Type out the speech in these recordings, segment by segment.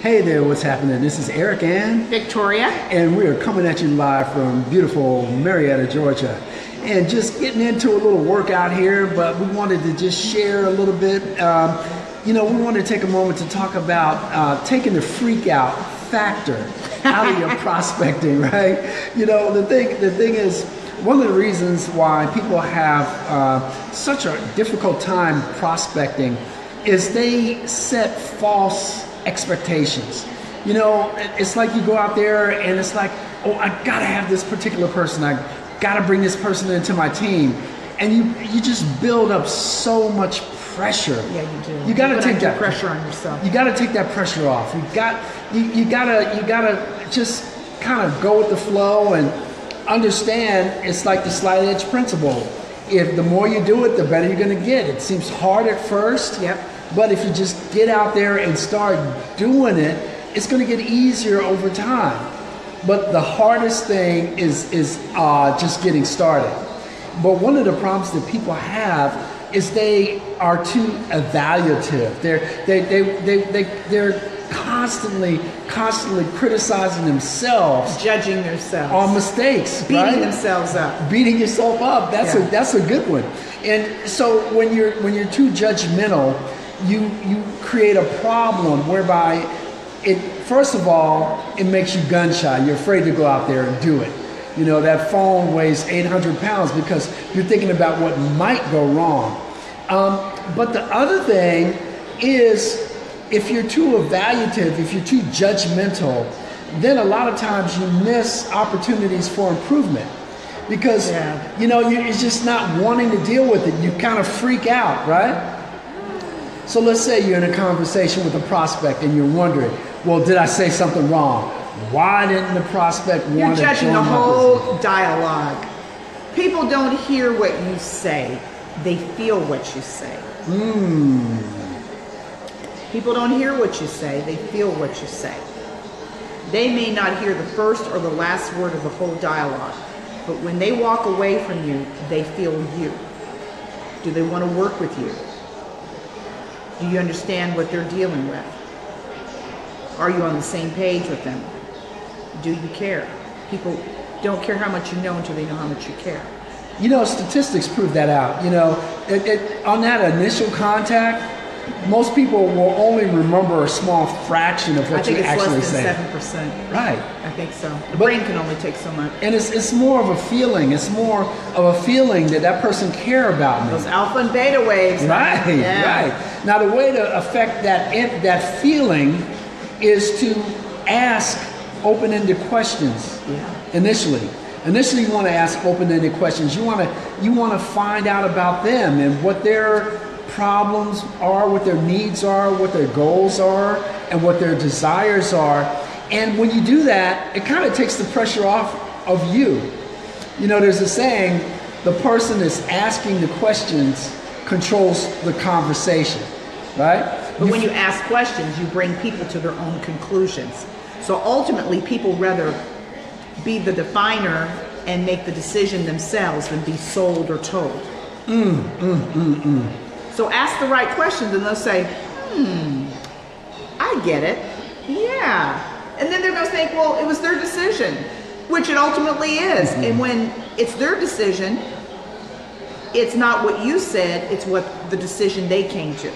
Hey there, what's happening? This is Eric and Victoria. And we are coming at you live from beautiful Marietta, Georgia. And just getting into a little workout here, but we wanted to just share a little bit. We wanted to take a moment to talk about taking the freak out factor out of your prospecting, right? The thing is, one of the reasons why people have such a difficult time prospecting is they set false expectations. It's like you go out there and it's like, oh, I gotta have this particular person. I gotta bring this person into my team. And you just build up so much pressure. Yeah, you do. You gotta take that pressure on yourself. You gotta take that pressure off. You gotta just kind of go with the flow and understand it's like the slight edge principle. If the more you do it, the better you're gonna get. It seems hard at first. Yep. But if you just get out there and start doing it, it's going to get easier over time. But the hardest thing is just getting started. But one of the problems that people have is they are too evaluative. They're constantly criticizing themselves, judging themselves on mistakes, beating themselves up, beating yourself up. That's a good one. And so when you're too judgmental, you create a problem whereby first of all, it makes you gun shy. You're afraid to go out there and do it. That phone weighs 800 pounds because you're thinking about what might go wrong. But the other thing is, if you're too evaluative, if you're too judgmental, then a lot of times you miss opportunities for improvement. Because, you're just not wanting to deal with it. You kind of freak out, right? So let's say you're in a conversation with a prospect and you're wondering, well, did I say something wrong? Why didn't the prospect want to join? You're judging the whole dialogue. People don't hear what you say. They feel what you say. People don't hear what you say. They feel what you say. They may not hear the first or the last word of the whole dialogue, but when they walk away from you, they feel you. Do they want to work with you? Do you understand what they're dealing with? Are you on the same page with them? Do you care? People don't care how much you know until they know how much you care. Statistics prove that out. On that initial contact, most people will only remember a small fraction of what you actually say. I think it's less than 7%. Right. I think so. The brain can only take so much. And it's more of a feeling. It's more of a feeling that person care about me. Those alpha and beta waves. Right. Yeah. Right. Now the way to affect that feeling is to ask open-ended questions. Yeah. Initially, you want to ask open-ended questions. You want to find out about them and what their problems are, what their needs are, what their goals are, and what their desires are. And when you do that, it kind of takes the pressure off of you. There's a saying, the person that's asking the questions controls the conversation, right? But when you ask questions, you bring people to their own conclusions. So ultimately, people rather be the definer and make the decision themselves than be sold or told. So ask the right questions and they'll say, I get it. Yeah. And then they're going to think, well, it was their decision, which it ultimately is. And when it's their decision, it's not what you said, it's what the decision they came to.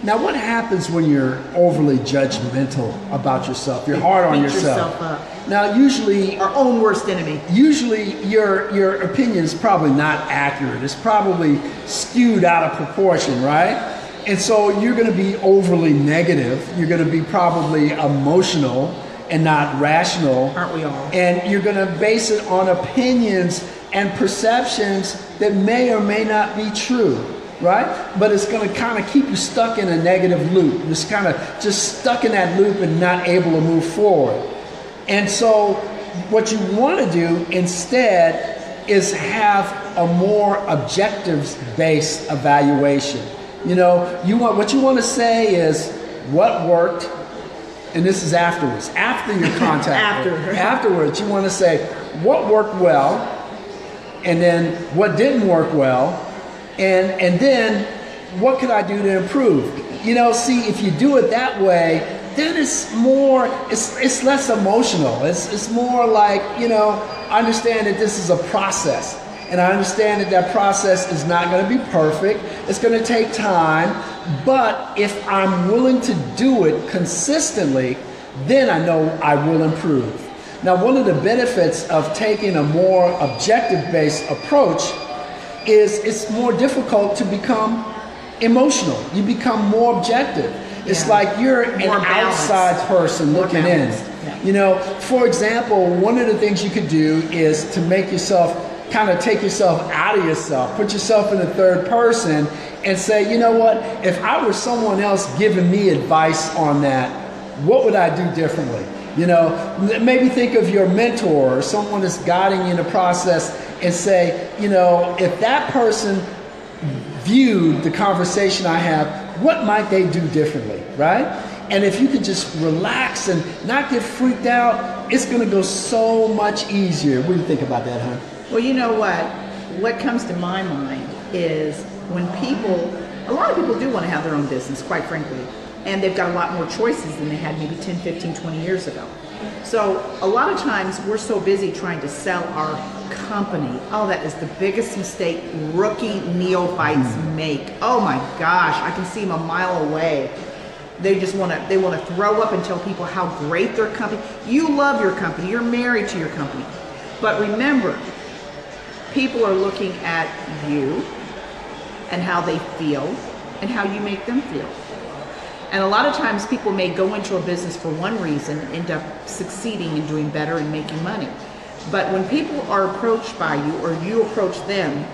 Now, what happens when you're overly judgmental about yourself? You're hard on yourself. Up. Now, usually, our own worst enemy. Usually, your opinion is probably not accurate. It's probably skewed out of proportion, right? And so you're going to be overly negative. You're going to be probably emotional and not rational. Aren't we all? And you're going to base it on opinions and perceptions that may or may not be true. Right? But it's going to kind of keep you stuck in a negative loop. Just kind of just stuck in that loop and not able to move forward. And so what you want to do instead is have a more objectives-based evaluation. What you want to say is what worked, and this is afterwards, after your contact. Afterwards, you want to say what worked well, and then what didn't work well, and then what could I do to improve? See, if you do it that way, then it's more, it's less emotional. It's more like, you know, I understand that this is a process. And I understand that that process is not going to be perfect. It's going to take time. But if I'm willing to do it consistently, then I know I will improve. Now, one of the benefits of taking a more objective-based approach is it's more difficult to become emotional. You become more objective. It's like you're an outside person looking in. Yeah. You know, for example, one of the things you could do is to make yourself kind of take yourself out of yourself, put yourself in the third person and say, you know what, if I were someone else giving me advice on that, what would I do differently? You know, maybe think of your mentor or someone that's guiding you in the process and say, you know, if that person viewed the conversation I have, what might they do differently, right? And if you could just relax and not get freaked out, it's going to go so much easier. What do you think about that, huh? Well, you know what? What comes to my mind is when people, a lot of people do want to have their own business, quite frankly, and they've got a lot more choices than they had maybe 10, 15, 20 years ago. So a lot of times we're so busy trying to sell our company. Oh, that is the biggest mistake rookie neophytes make. Oh my gosh, I can see them a mile away. They just want to throw up and tell people how great their company. You love your company. You're married to your company. But remember, people are looking at you and how they feel and how you make them feel. And a lot of times people may go into a business for one reason and end up succeeding and doing better and making money. But when people are approached by you or you approach them,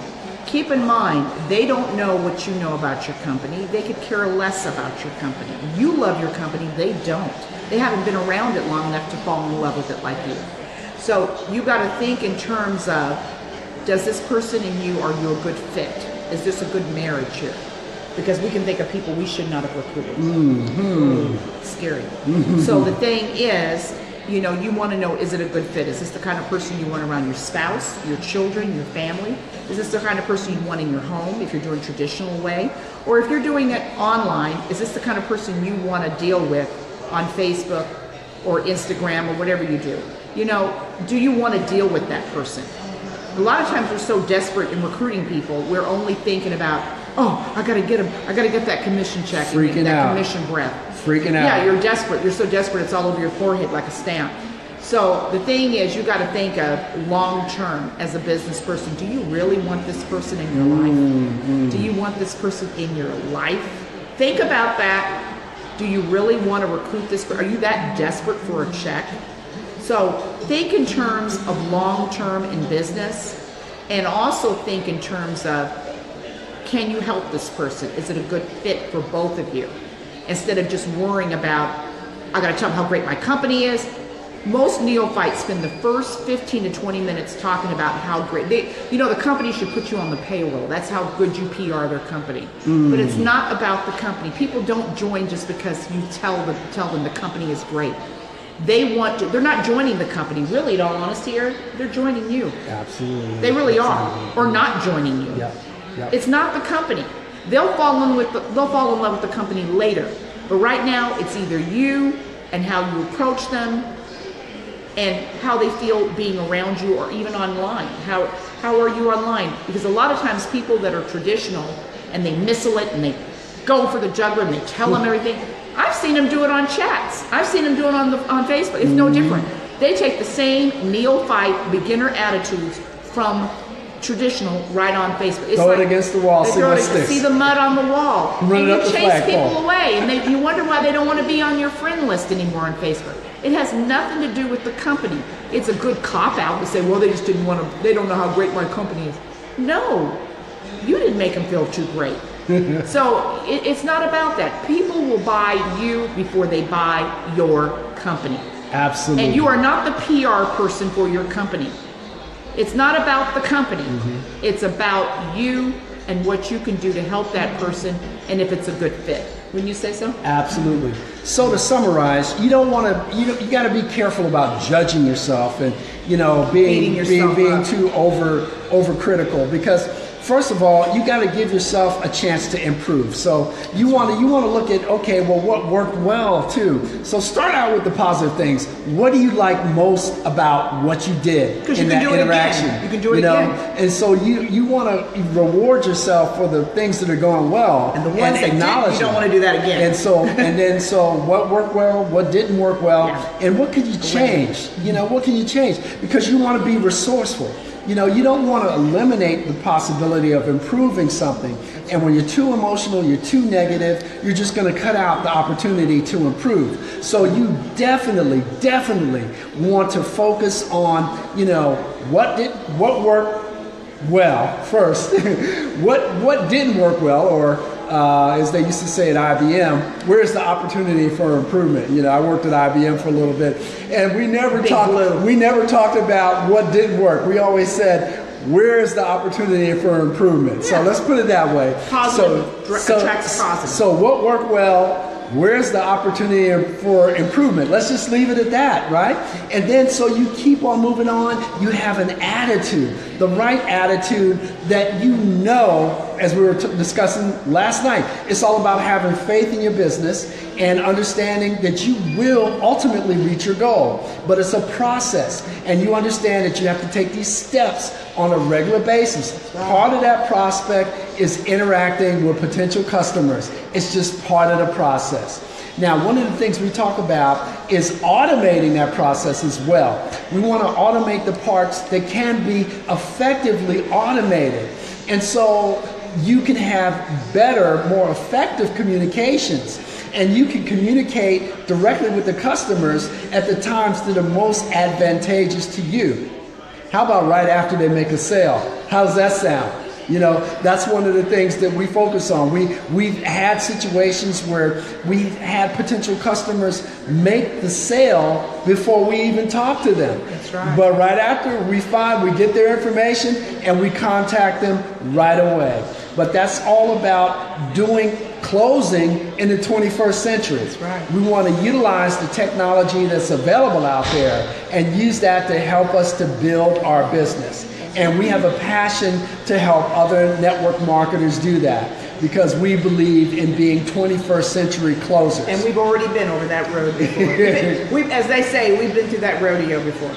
keep in mind, they don't know what you know about your company. They could care less about your company. You love your company, they don't. They haven't been around it long enough to fall in love with it like you. So you got to think in terms of, does this person and you, are you a good fit? Is this a good marriage here? Because we can think of people we should not have recruited. Scary. So the thing is, you know, you want to know, is it a good fit? Is this the kind of person you want around your spouse, your children, your family? Is this the kind of person you want in your home if you're doing traditional way? Or if you're doing it online, is this the kind of person you want to deal with on Facebook or Instagram or whatever you do? You know, do you want to deal with that person? A lot of times we're so desperate in recruiting people, we're only thinking about, oh, I got to get him, I got to get that commission check, freaking that out. Commission breath. Freaking out. Yeah, you're desperate. You're so desperate it's all over your forehead like a stamp. So the thing is, you got to think of long term as a business person. Do you really want this person in your life? Do you want this person in your life? Think about that. Do you really want to recruit this person? Are you that desperate for a check? So think in terms of long term in business, and also think in terms of, can you help this person? Is it a good fit for both of you? Instead of just worrying about, I got to tell them how great my company is. Most neophytes spend the first 15 to 20 minutes talking about how great you know, the company should put you on the payroll. That's how good you PR their company. But it's not about the company. People don't join just because you tell them the company is great. They want to, they're not joining the company. Really, in all honesty, Eric, they're joining you. Absolutely. They really are, or not joining you. Yep. It's not the company. They'll fall in love with the company later. But right now, it's either you and how you approach them and how they feel being around you, or even online. How are you online? Because a lot of times people that are traditional and they missile it and they go for the juggler and they tell them everything. I've seen them do it on chats. I've seen them do it on Facebook. It's no different. They take the same neophyte beginner attitudes from traditional right on Facebook. It's throw like, it against the wall, see what sticks. See the mud on the wall. Run and it you up the chase people flagpole. away, and you wonder why they don't want to be on your friend list anymore on Facebook. It has nothing to do with the company. It's a good cop-out to say, well, they just didn't want to, they don't know how great my company is. No, you didn't make them feel too great. So it's not about that. People will buy you before they buy your company. Absolutely. And you are not the PR person for your company. It's not about the company. It's about you and what you can do to help that person, and if it's a good fit. Wouldn't you say so? Absolutely. So to summarize, you don't want to. You got to be careful about judging yourself and being Beating yourself being up. too overcritical, because first of all, you got to give yourself a chance to improve. So you want to look at, okay, well, what worked well too. So start out with the positive things. What do you like most about what you did in that interaction? You can do it again. And so you want to reward yourself for the things that are going well, and the ones that didn't, you don't want to do that again. And then what worked well, what didn't work well, and what can you change? What can you change? Because you want to be resourceful. You don't want to eliminate the possibility of improving something. And when you're too emotional, you're too negative, you're just going to cut out the opportunity to improve. So you definitely want to focus on, what worked well first, what didn't work well, or as they used to say at IBM, where's the opportunity for improvement? I worked at IBM for a little bit, and we never talked about what didn't work. We always said, where is the opportunity for improvement? So let's put it that way. Positive attracts positive. So what worked well? Where's the opportunity for improvement? Let's just leave it at that, right? And then so you keep on moving on. You have an attitude, the right attitude that as we were discussing last night, it's all about having faith in your business and understanding that you will ultimately reach your goal. But it's a process, and you understand that you have to take these steps on a regular basis. Part of that prospect is interacting with potential customers. It's just part of the process. Now, one of the things we talk about is automating that process as well. We want to automate the parts that can be effectively automated. And so you can have better, more effective communications. And you can communicate directly with the customers at the times that are most advantageous to you. How about right after they make a sale? How does that sound? That's one of the things that we focus on. We've had situations where we've had potential customers make the sale before we even talk to them. That's right. But right after, we get their information and we contact them right away. But that's all about closing in the 21st century. That's right. We want to utilize the technology that's available out there and use that to help us to build our business. And we have a passion to help other network marketers do that because we believe in being 21st century closers. And we've already been over that road before. As they say, we've been through that rodeo before.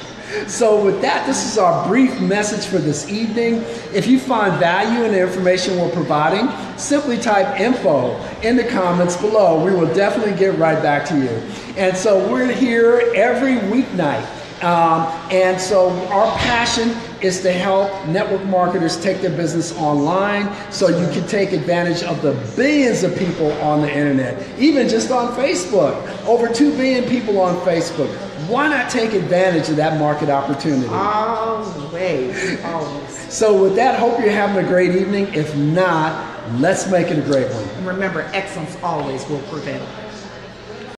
So with that, this is our brief message for this evening. If you find value in the information we're providing, simply type info in the comments below. We will definitely get right back to you. And so we're here every weeknight. And so our passion is to help network marketers take their business online so you can take advantage of the billions of people on the internet, even just on Facebook. Over 2 billion people on Facebook. Why not take advantage of that market opportunity? Always. So with that, hope you're having a great evening. If not, let's make it a great one. And remember, excellence always will prevail.